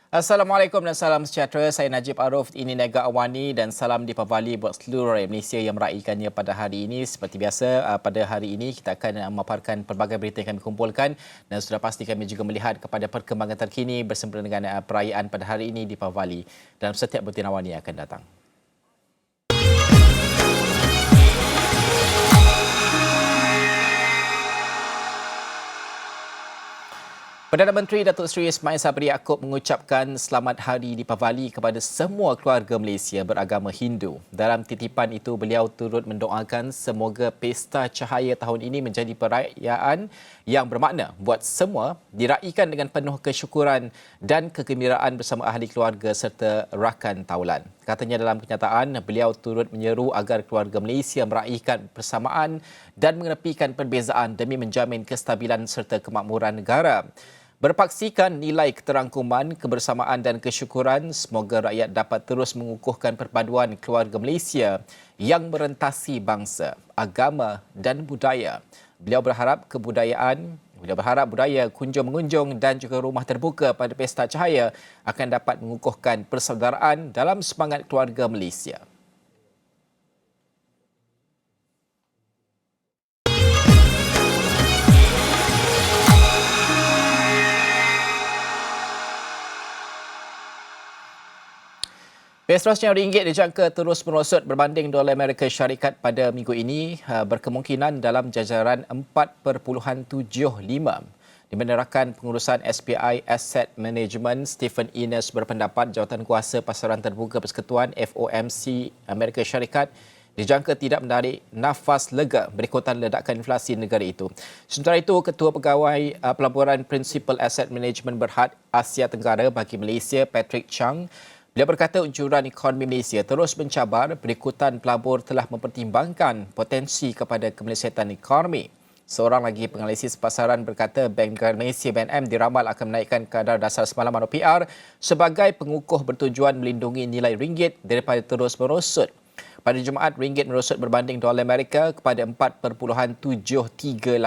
Assalamualaikum dan salam sejahtera. Saya Najib Arif. Ini Nega Awani dan salam Deepavali buat seluruh rakyat Malaysia yang meraihkannya pada hari ini. Seperti biasa, pada hari ini kita akan memaparkan pelbagai berita yang kami kumpulkan dan sudah pasti kami juga melihat kepada perkembangan terkini bersempena dengan perayaan pada hari ini Deepavali dalam setiap buletin Awani yang akan datang. Perdana Menteri Datuk Seri Ismail Sabri Yaakob mengucapkan selamat hari Deepavali kepada semua keluarga Malaysia beragama Hindu. Dalam titipan itu, beliau turut mendoakan semoga Pesta Cahaya tahun ini menjadi perayaan yang bermakna buat semua, diraihkan dengan penuh kesyukuran dan kegembiraan bersama ahli keluarga serta rakan taulan. Katanya dalam kenyataan, beliau turut menyeru agar keluarga Malaysia meraihkan persamaan dan mengenepikan perbezaan demi menjamin kestabilan serta kemakmuran negara. Berpaksikan nilai keterangkuman, kebersamaan dan kesyukuran, semoga rakyat dapat terus mengukuhkan perpaduan keluarga Malaysia yang merentasi bangsa, agama dan budaya. Beliau berharap budaya kunjung-mengunjung dan juga rumah terbuka pada Pesta Cahaya akan dapat mengukuhkan persaudaraan dalam semangat keluarga Malaysia. Seterusnya, ringgit dijangka terus merosot berbanding dolar Amerika Syarikat pada minggu ini berkemungkinan dalam jajaran 4.75. Di mana rakan pengurusan SPI Asset Management Stephen Innes berpendapat Jawatankuasa Pasaran Terbuka Persekutuan FOMC Amerika Syarikat dijangka tidak menarik nafas lega berikutan ledakan inflasi negara itu. Sementara itu, Ketua Pegawai Pelaburan Principal Asset Management Berhad Asia Tenggara bagi Malaysia, Patrick Chang, beliau berkata unjuran ekonomi Malaysia terus mencabar berikutan pelabur telah mempertimbangkan potensi kepada kemelesetan ekonomi. Seorang lagi penganalisis pasaran berkata Bank Negara Malaysia BNM diramal akan menaikkan kadar dasar semalaman OPR sebagai pengukuh bertujuan melindungi nilai ringgit daripada terus merosot. Pada Jumaat, ringgit merosot berbanding dolar Amerika kepada 4.7380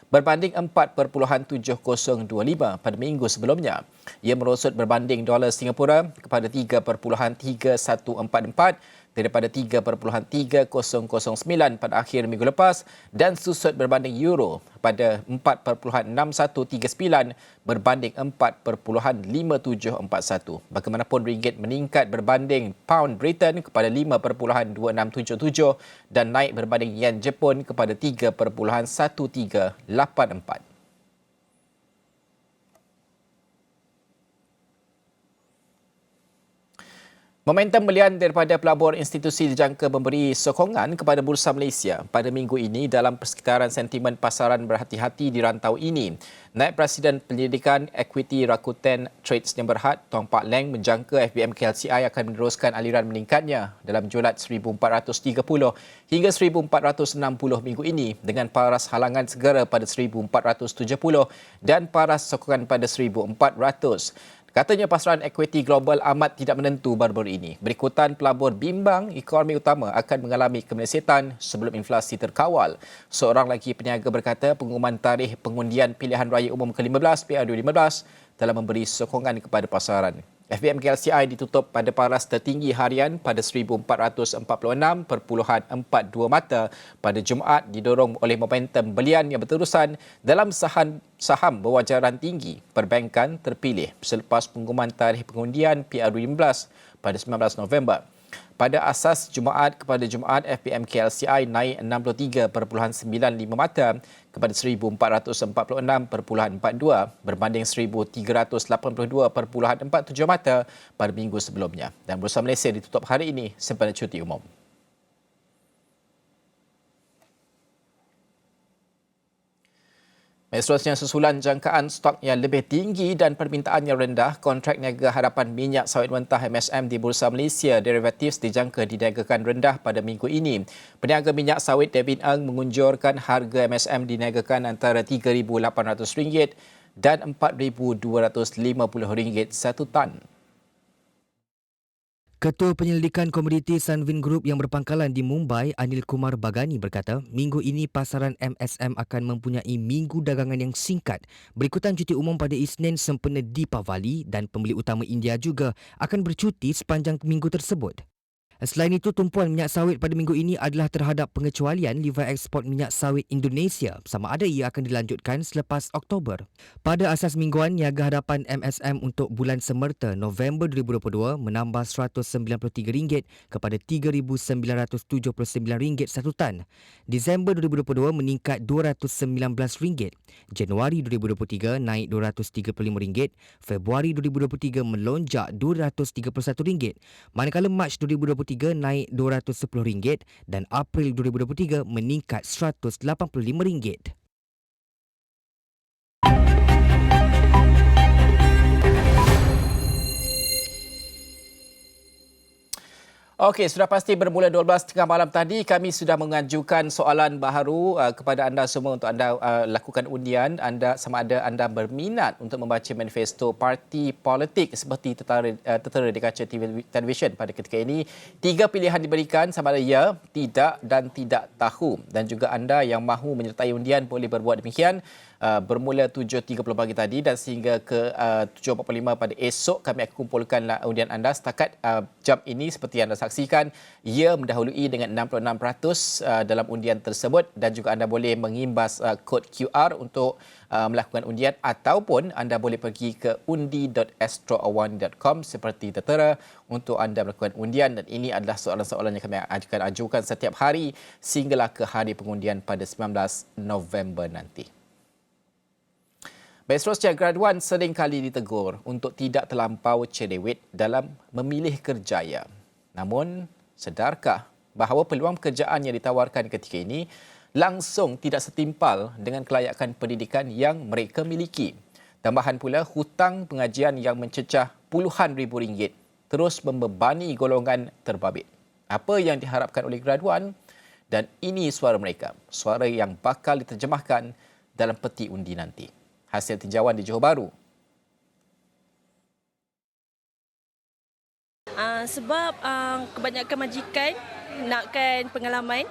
berbanding 4.7025 pada minggu sebelumnya. Ia merosot berbanding dolar Singapura kepada 3.3144 daripada 3.3009 pada akhir minggu lepas dan susut berbanding euro pada 4.6139 berbanding 4.5741. Bagaimanapun, ringgit meningkat berbanding pound Britain kepada 5.2677 dan naik berbanding yen Jepun kepada 3.1384. Momentum belian daripada pelabur institusi dijangka memberi sokongan kepada Bursa Malaysia pada minggu ini dalam persekitaran sentimen pasaran berhati-hati di rantau ini. Naib Presiden Penyelidikan Equity Rakuten Trades yang Berhad, Tuan Pak Leng menjangka FBM KLCI akan meneruskan aliran meningkatnya dalam julat 1430 hingga 1460 minggu ini dengan paras halangan segera pada 1470 dan paras sokongan pada 1400. Katanya pasaran equity global amat tidak menentu baru-baru ini. Berikutan pelabur bimbang ekonomi utama akan mengalami kemelesetan sebelum inflasi terkawal. Seorang lagi peniaga berkata pengumuman tarikh pengundian pilihan raya umum ke-15 PA2015 telah memberi sokongan kepada pasaran. FBM KLCI ditutup pada paras tertinggi harian pada 1446.42 mata pada Jumaat didorong oleh momentum belian yang berterusan dalam saham berwajaran tinggi perbankan terpilih selepas pengumuman tarikh pengundian PA2015 pada 19 November. Pada asas Jumaat kepada Jumaat, FBM KLCI naik 63.95 mata kepada 1446.42 berbanding 1382.47 mata pada minggu sebelumnya. Dan Bursa Malaysia ditutup hari ini sempena cuti umum. Seterusnya, susulan jangkaan stok yang lebih tinggi dan permintaan yang rendah, kontrak niaga harapan minyak sawit mentah MSM di Bursa Malaysia Derivatives dijangka diniagakan rendah pada minggu ini. Peniaga minyak sawit David Ng mengunjurkan harga MSM diniagakan antara RM3,800 dan RM4,250 satu tan. Ketua Penyelidikan Komoditi Sunwin Group yang berpangkalan di Mumbai, Anil Kumar Bagani berkata, minggu ini pasaran MSM akan mempunyai minggu dagangan yang singkat berikutan cuti umum pada Isnin sempena Deepavali dan pembeli utama India juga akan bercuti sepanjang minggu tersebut. Selain itu, tumpuan minyak sawit pada minggu ini adalah terhadap pengecualian level ekspor minyak sawit Indonesia sama ada ia akan dilanjutkan selepas Oktober. Pada asas mingguan, niaga hadapan MSM untuk bulan semerta November 2022 menambah RM193 kepada RM3,979 satu tan. Disember 2022 meningkat RM219. Januari 2023 naik RM235. Februari 2023 melonjak RM231. Manakala Mac 2023 naik RM210 dan April 2023 meningkat RM185. Okey, sudah pasti bermula 12.30 malam tadi kami sudah mengajukan soalan baharu kepada anda semua untuk anda lakukan undian anda sama ada anda berminat untuk membaca manifesto parti politik seperti tertera di kaca televisyen pada ketika ini. 3 pilihan diberikan sama ada ya, tidak dan tidak tahu, dan juga anda yang mahu menyertai undian boleh berbuat demikian. Bermula 7.30 pagi tadi dan sehingga ke 7.45 pada esok kami akan kumpulkan undian anda. Setakat jam ini seperti yang anda saksikan, ia mendahului dengan 66% dalam undian tersebut, dan juga anda boleh mengimbas kod QR untuk melakukan undian, ataupun anda boleh pergi ke undi.astroawani.com seperti tertera untuk anda melakukan undian. Dan ini adalah soalan-soalan yang kami akan ajukan setiap hari sehinggalah ke hari pengundian pada 19 November nanti. Baik, seterusnya, graduan seringkali ditegur untuk tidak terlampau cerewet dalam memilih kerjaya. Namun, sedarkah bahawa peluang pekerjaan yang ditawarkan ketika ini langsung tidak setimpal dengan kelayakan pendidikan yang mereka miliki? Tambahan pula, hutang pengajian yang mencecah puluhan ribu ringgit terus membebani golongan terbabit. Apa yang diharapkan oleh graduan? Dan ini suara mereka, suara yang bakal diterjemahkan dalam peti undi nanti. Hasil tinjauan di Johor Bahru. Sebab kebanyakan majikan nakkan pengalaman.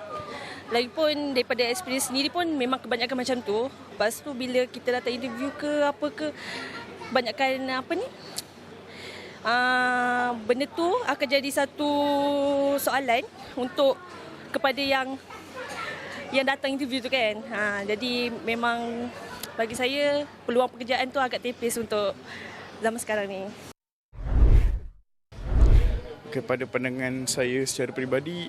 Lagipun daripada experience sendiri pun memang kebanyakan macam tu. Lepas tu bila kita datang interview ke apa ke, kebanyakan benda tu akan jadi satu soalan untuk kepada yang datang interview tu kan. Jadi memang bagi saya peluang pekerjaan tu agak tipis untuk zaman sekarang ni. Kepada pandangan saya secara peribadi,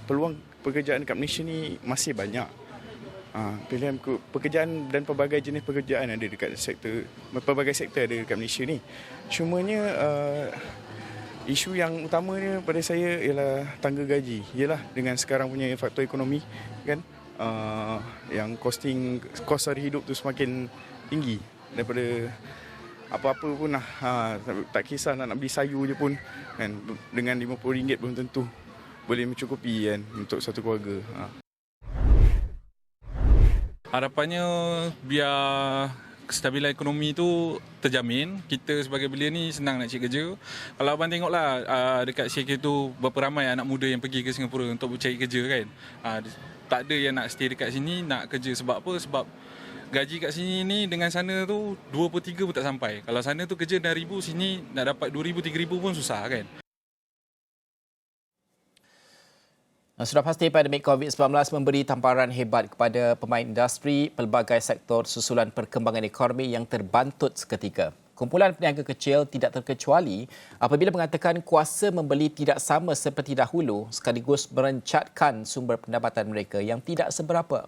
peluang pekerjaan dekat Malaysia ni masih banyak. Pilihan pekerjaan dan pelbagai jenis pekerjaan ada dekat pelbagai sektor ada dekat Malaysia ni. Cumanya isu yang utamanya pada saya ialah tangga gaji. Ialah dengan sekarang punya faktor ekonomi kan, yang kos hari hidup tu semakin tinggi daripada apa-apa pun lah. Tak kisah nak beli sayur je pun kan, dengan RM50 belum tentu boleh mencukupi kan untuk satu keluarga. Harapannya biar kestabilan ekonomi tu terjamin. Kita sebagai belia ni senang nak cari kerja. Kalau abang tengoklah dekat Syekh tu berapa ramai anak muda yang pergi ke Singapura untuk cari kerja kan. Tak ada yang nak stay dekat sini nak kerja. Sebab apa? Sebab gaji kat sini ni dengan sana tu 2 per 3 pun tak sampai. Kalau sana tu kerja RM6,000, sini nak dapat RM2,000, RM3,000 pun susah kan. Sudah pasti pandemik COVID-19 memberi tamparan hebat kepada pemain industri pelbagai sektor susulan perkembangan ekonomi yang terbantut seketika. Kumpulan peniaga kecil tidak terkecuali apabila mengatakan kuasa membeli tidak sama seperti dahulu sekaligus merencatkan sumber pendapatan mereka yang tidak seberapa.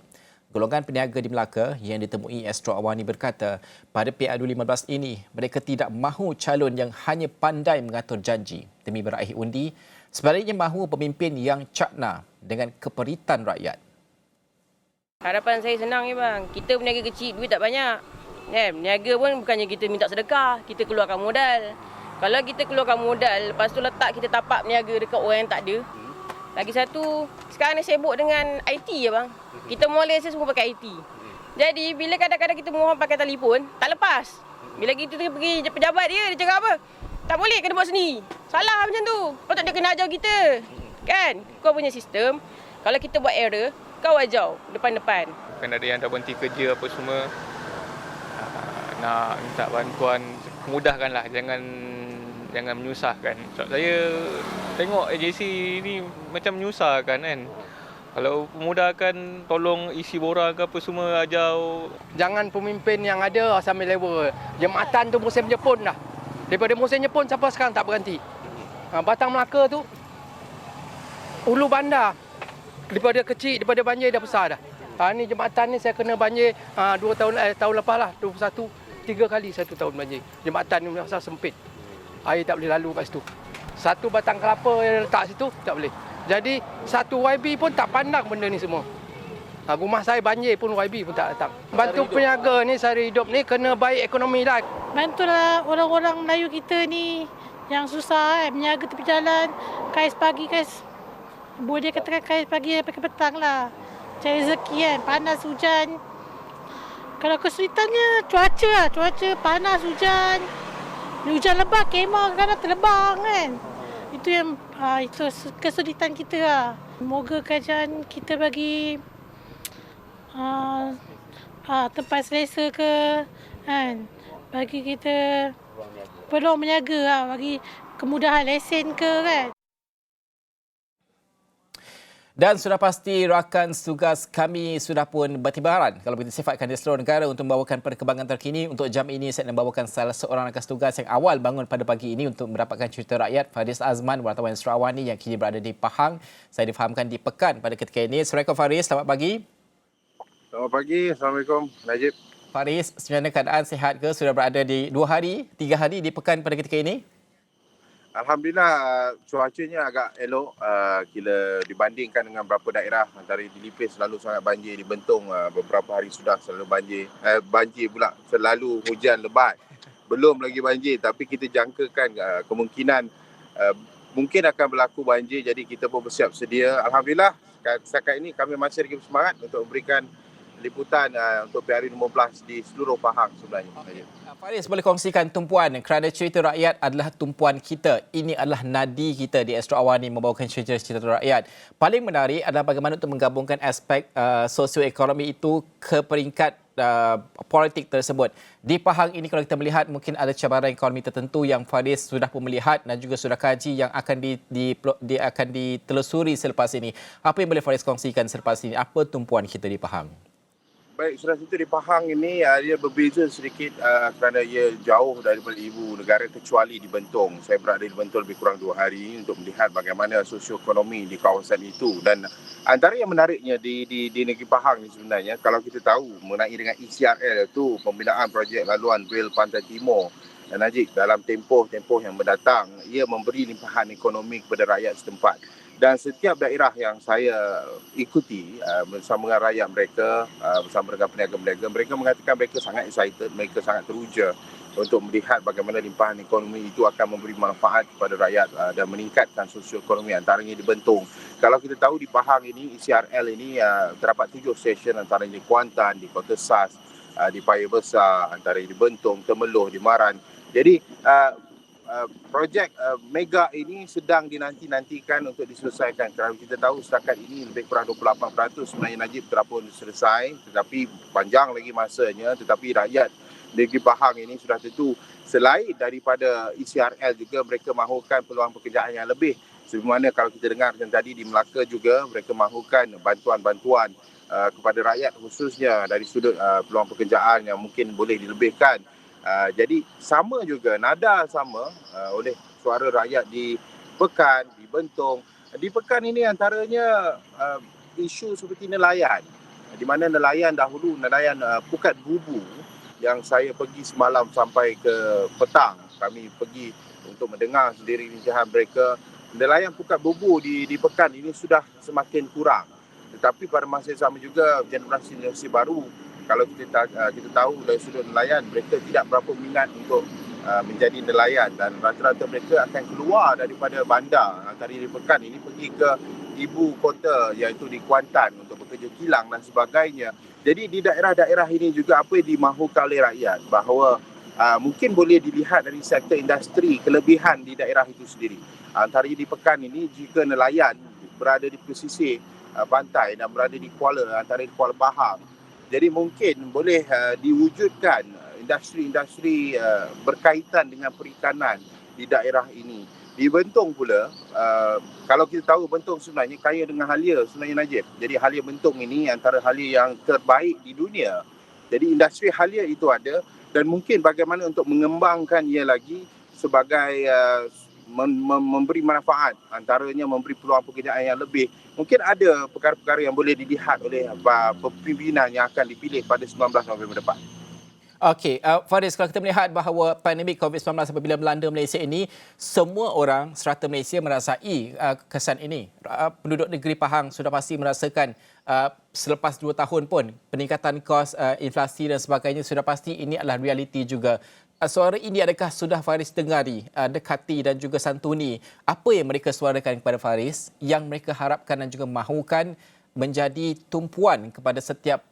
Golongan peniaga di Melaka yang ditemui Astro Awani berkata pada PADU 15 ini mereka tidak mahu calon yang hanya pandai mengatur janji demi meraih undi, sebaliknya mahu pemimpin yang cakna dengan keperitan rakyat. Harapan saya senang je bang, kita peniaga kecil duit tak banyak. Niaga pun bukannya kita minta sedekah, kita keluarkan modal. Kalau kita keluarkan modal, lepas tu letak kita tapak niaga dekat orang yang tak ada. Lagi satu, sekarang ni sibuk dengan IT je bang. Kita Malaysia semua pakai IT. Jadi bila kadang-kadang kita mohon pakai telefon, tak lepas. Bila kita pergi pejabat dia cakap apa? Tak boleh kena buat sendiri. Salah macam tu. Patut dia kena ajar kita. Kan? Kau punya sistem, kalau kita buat error, kau ajar depan-depan. Kan ada yang dah berhenti kerja apa semua. Nak minta bantuan, mudahkanlah, jangan menyusahkan. Sebab saya tengok AJC ni macam menyusahkan kan. Kalau memudahkan, tolong isi borang ke apa semua, ajar. Jangan pemimpin yang ada sambil level. Jambatan tu musim Jepun dah. Daripada musim Jepun sampai sekarang tak berhenti. Batang Melaka tu hulu bandar. Daripada kecil, daripada banjir dah besar dah. Ni jembatan ni saya kena banjir 2 tahun lepas lah, 21, 3 kali 1 tahun banjir. Jembatan ni masa sempit. Air tak boleh lalu kat situ. Satu batang kelapa yang letak situ tak boleh. Jadi satu YB pun tak pandang benda ni semua. Rumah saya banjir pun YB pun tak datang. Bantu peniaga ni, sara hidup ni kena baik ekonomi lah. Bantulah orang-orang Melayu kita ni yang susah berniaga tepi jalan. Kais pagi, boleh katakan kais pagi sampai ke petang lah. Cari rezeki kan, panas hujan. Kalau kesulitannya cuaca lah, cuaca panas hujan. Hujan lebat, kemah kadang terlebang kan. Itu yang itu kesulitan kita lah. Semoga kerajaan kita bagi tempat selesa ke kan. Bagi kita peluang berniaga lah, bagi kemudahan lesen ke kan. Dan sudah pasti rakan tugas kami sudah pun bertibaran kalau begitu sifatkan di seluruh negara untuk membawakan perkembangan terkini. Untuk jam ini saya nak membawakan salah seorang rakan tugas yang awal bangun pada pagi ini untuk mendapatkan cerita rakyat, Faris Azman, wartawan Sarawani yang kini berada di Pahang. Saya difahamkan di Pekan pada ketika ini. Assalamualaikum Faris, selamat pagi. Selamat pagi, Assalamualaikum Najib. Faris, sebenarnya keadaan sihat ke? Sudah berada di 2 hari, 3 hari di Pekan pada ketika ini? Alhamdulillah, cuacanya agak elok bila dibandingkan dengan beberapa daerah. Antara di Lipis selalu sangat banjir, di Bentong beberapa hari sudah selalu banjir pula, selalu hujan lebat. Belum lagi banjir, tapi kita jangkakan kemungkinan mungkin akan berlaku banjir, jadi kita pun bersiap sedia. Alhamdulillah, setakat ini kami masih lagi bersemangat untuk memberikan liputan untuk PRU15 di seluruh Pahang sebenarnya. Faris, boleh kongsikan tumpuan kerana cerita rakyat adalah tumpuan kita. Ini adalah nadi kita di Astro Awani membawakan cerita-cerita rakyat. Paling menarik adalah bagaimana untuk menggabungkan aspek sosioekonomi itu ke peringkat politik tersebut. Di Pahang ini kalau kita melihat mungkin ada cabaran ekonomi tertentu yang Faris sudah pun melihat dan juga sudah kaji yang akan akan ditelusuri selepas ini. Apa yang boleh Faris kongsikan selepas ini? Apa tumpuan kita di Pahang? Baik, sudah situ di Pahang ini dia berbeza sedikit kerana ia jauh daripada ibu negara kecuali di Bentong. Saya berada di Bentong lebih kurang 2 hari untuk melihat bagaimana sosioekonomi di kawasan itu. Dan antara yang menariknya di negeri Pahang ni sebenarnya, kalau kita tahu mengenai dengan ECRL itu pembinaan projek laluan rel Pantai Timur dan Najib dalam tempoh yang mendatang, ia memberi limpahan ekonomi kepada rakyat setempat. Dan setiap daerah yang saya ikuti bersama dengan rakyat mereka, bersama dengan peniaga-peniaga, mereka mengatakan mereka sangat excited, mereka sangat teruja untuk melihat bagaimana limpahan ekonomi itu akan memberi manfaat kepada rakyat dan meningkatkan sosioekonomi, antaranya di Bentong. Kalau kita tahu di Pahang ini, ECRL ini terdapat 7 stesen, antaranya di Kuantan, di Kota Sas, di Paya Besar, antaranya di Bentong, Temeloh, di Maran. Jadi projek mega ini sedang dinanti-nantikan untuk diselesaikan. Kerana kita tahu setakat ini lebih kurang 28% sebenarnya Najib telah pun selesai, tetapi panjang lagi masanya. Tetapi rakyat negeri Pahang ini sudah tentu selain daripada ECRL juga mereka mahukan peluang pekerjaan yang lebih. Sebagaimana kalau kita dengar macam tadi di Melaka juga mereka mahukan bantuan-bantuan kepada rakyat khususnya dari sudut peluang pekerjaan yang mungkin boleh dilebihkan. Jadi sama juga, nada sama oleh suara rakyat di Pekan, di Bentong. Di Pekan ini antaranya isu seperti nelayan. Di mana nelayan dahulu, nelayan Pukat Bubu yang saya pergi semalam sampai ke petang. Kami pergi untuk mendengar sendiri rintihan mereka. Nelayan Pukat Bubu di Pekan ini sudah semakin kurang. Tetapi pada masa yang sama juga generasi baru, kalau kita tahu dari sudut nelayan, mereka tidak berapa minat untuk menjadi nelayan dan rata-rata mereka akan keluar daripada bandar antara di Pekan ini pergi ke ibu kota iaitu di Kuantan untuk bekerja kilang dan sebagainya. Jadi di daerah-daerah ini juga apa yang dimahukan oleh rakyat bahawa mungkin boleh dilihat dari sektor industri kelebihan di daerah itu sendiri. Antaranya di Pekan ini, jika nelayan berada di pesisir pantai dan berada di Kuala, antara di Kuala Pahang, jadi mungkin boleh diwujudkan industri-industri berkaitan dengan perikanan di daerah ini. Di Bentong pula, kalau kita tahu Bentong sebenarnya kaya dengan halia sebenarnya, Najib. Jadi halia Bentong ini antara halia yang terbaik di dunia. Jadi industri halia itu ada, dan mungkin bagaimana untuk mengembangkan ia lagi sebagai memberi manfaat, antaranya memberi peluang pekerjaan yang lebih. Mungkin ada perkara-perkara yang boleh dilihat oleh pimpinan yang akan dipilih pada 19 November depan. Okey, Faris, kalau kita melihat bahawa pandemik COVID-19 apabila melanda Malaysia ini, semua orang serata Malaysia merasai kesan ini. Penduduk negeri Pahang sudah pasti merasakan selepas 2 tahun pun peningkatan kos, inflasi dan sebagainya, sudah pasti ini adalah realiti juga. Suara ini adakah sudah Faris dengari, dekati dan juga santuni? Apa yang mereka suarakan kepada Faris yang mereka harapkan dan juga mahukan menjadi tumpuan kepada setiap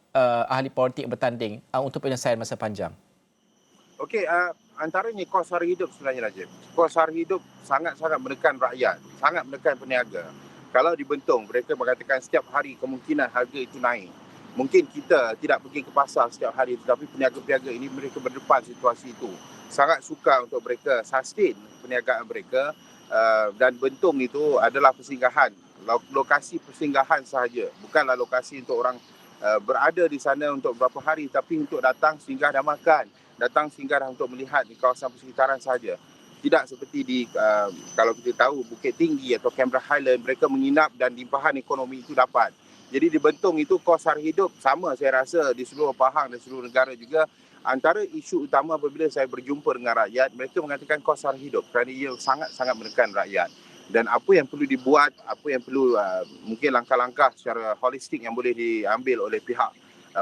ahli politik bertanding untuk penyelesaian masa panjang? Okey, antaranya kos sara hidup sebenarnya, Najib. Kos sara hidup sangat-sangat menekan rakyat, sangat menekan peniaga. Kalau di Bentong, mereka mengatakan setiap hari kemungkinan harga itu naik. Mungkin kita tidak pergi ke pasar setiap hari, tetapi peniaga-peniaga ini mereka berdepan situasi itu. Sangat sukar untuk mereka sustain perniagaan mereka, dan Bentong itu adalah persinggahan, lokasi persinggahan sahaja. Bukanlah lokasi untuk orang berada di sana untuk beberapa hari, tapi untuk datang singgah dan makan, datang singgah dan untuk melihat di kawasan persekitaran sahaja. Tidak seperti di kalau kita tahu Bukit Tinggi atau Canberra Highland, mereka menginap dan limpahan ekonomi itu dapat. Jadi di Bentong itu kos sara hidup sama, saya rasa di seluruh Pahang dan seluruh negara juga. Antara isu utama apabila saya berjumpa dengan rakyat, mereka mengatakan kos sara hidup kerana ia sangat-sangat menekan rakyat. Dan apa yang perlu dibuat, apa yang perlu mungkin langkah-langkah secara holistik yang boleh diambil oleh pihak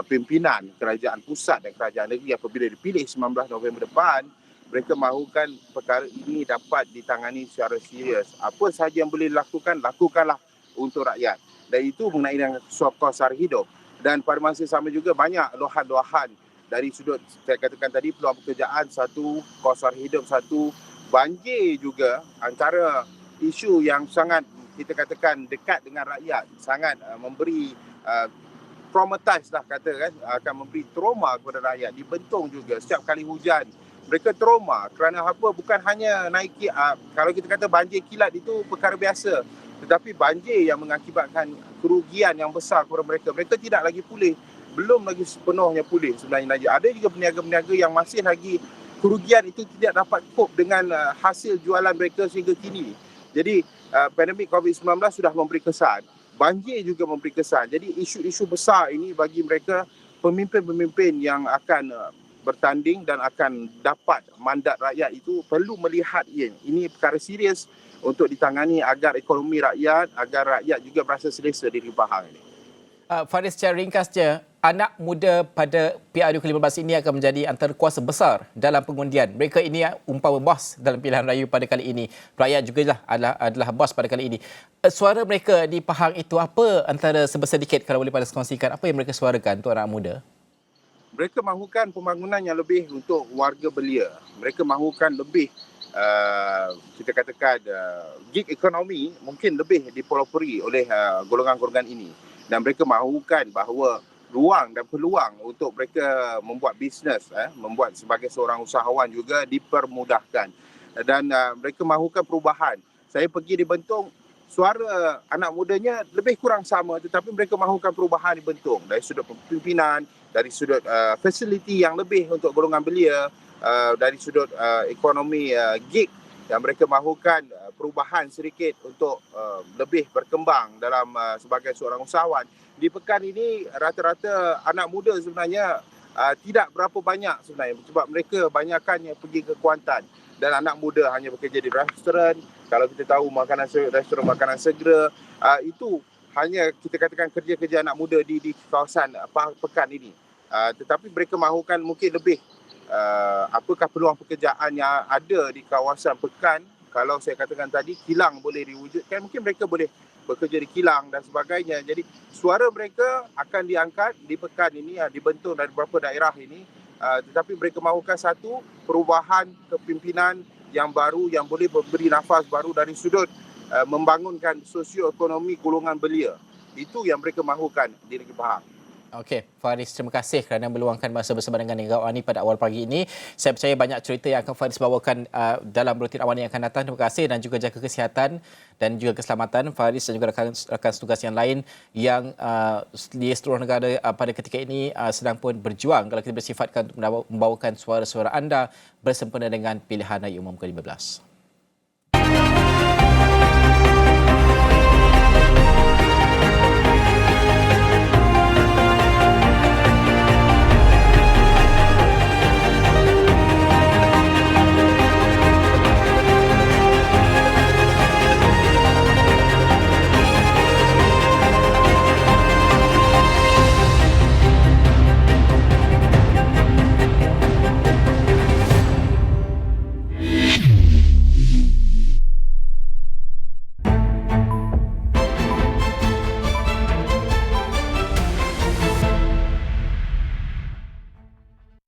pimpinan kerajaan pusat dan kerajaan negeri apabila dipilih 19 November depan, mereka mahukan perkara ini dapat ditangani secara serius. Apa sahaja yang boleh dilakukan, lakukanlah untuk rakyat. Dan itu mengenai dengan kos sara hidup. Dan pada masa sama juga banyak luahan-luahan dari sudut, saya katakan tadi, peluang pekerjaan satu, kos sara hidup satu, banjir juga antara isu yang sangat kita katakan dekat dengan rakyat, sangat memberi traumatize lah kata kan, akan memberi trauma kepada rakyat. Di Bentong juga setiap kali hujan mereka trauma kerana apa, bukan hanya naiki kalau kita kata banjir kilat itu perkara biasa, tetapi banjir yang mengakibatkan kerugian yang besar kepada mereka. Mereka tidak lagi pulih, belum lagi sepenuhnya pulih sebenarnya. Ada juga peniaga-peniaga yang masih lagi kerugian itu tidak dapat cope dengan hasil jualan mereka sehingga kini. Jadi pandemik COVID-19 sudah memberi kesan, banjir juga memberi kesan. Jadi isu-isu besar ini bagi mereka, pemimpin-pemimpin yang akan bertanding dan akan dapat mandat rakyat itu perlu melihat ini perkara serius untuk ditangani agar ekonomi rakyat, agar rakyat juga berasa selesa di negeri Pahang ini. Faris, secara ringkasnya, anak muda pada PRU ke-15 ini akan menjadi antara kuasa besar dalam pengundian. Mereka ini umpama bos dalam pilihan raya pada kali ini. Rakyat juga adalah bos pada kali ini. Suara mereka di Pahang itu apa, antara sedikit kalau boleh pada kongsikan, apa yang mereka suarakan untuk anak muda? Mereka mahukan pembangunan yang lebih untuk warga belia. Mereka mahukan lebih, kita katakan, gig ekonomi mungkin lebih dipelopori oleh golongan-golongan ini. Dan mereka mahukan bahawa ruang dan peluang untuk mereka membuat bisnes, membuat sebagai seorang usahawan juga dipermudahkan. Dan mereka mahukan perubahan. Saya pergi di Bentong, suara anak mudanya lebih kurang sama, tetapi mereka mahukan perubahan di Bentong. Dari sudut pimpinan, dari sudut fasiliti yang lebih untuk golongan belia, dari sudut ekonomi gig, yang mereka mahukan perubahan sedikit untuk lebih berkembang dalam sebagai seorang usahawan. Di pekan ini rata-rata anak muda sebenarnya tidak berapa banyak sebenarnya, sebab mereka banyakkannya pergi ke Kuantan, dan anak muda hanya bekerja di restoran. Kalau kita tahu restoran makanan segera, itu hanya kita katakan kerja-kerja anak muda di kawasan pekan ini. Tetapi mereka mahukan mungkin lebih apakah peluang pekerjaan yang ada di kawasan pekan. Kalau saya katakan tadi kilang boleh diwujudkan, mungkin mereka boleh bekerja di kilang dan sebagainya. Jadi suara mereka akan diangkat di pekan ini, di Bentong dan beberapa daerah ini, tetapi mereka mahukan satu perubahan kepimpinan yang baru yang boleh memberi nafas baru dari sudut membangunkan sosioekonomi golongan belia. Itu yang mereka mahukan di Negeri Pahang. Okey, Faris, terima kasih kerana meluangkan masa bersama dengan Negara Awani pada awal pagi ini. Saya percaya banyak cerita yang akan Faris bawakan dalam rutin Awani yang akan datang. Terima kasih dan juga jaga kesihatan dan juga keselamatan Faris dan juga rakan tugas yang lain yang di seluruh negara pada ketika ini sedang pun berjuang kalau kita bersifatkan untuk membawakan suara-suara anda bersempena dengan pilihan raya umum ke-15.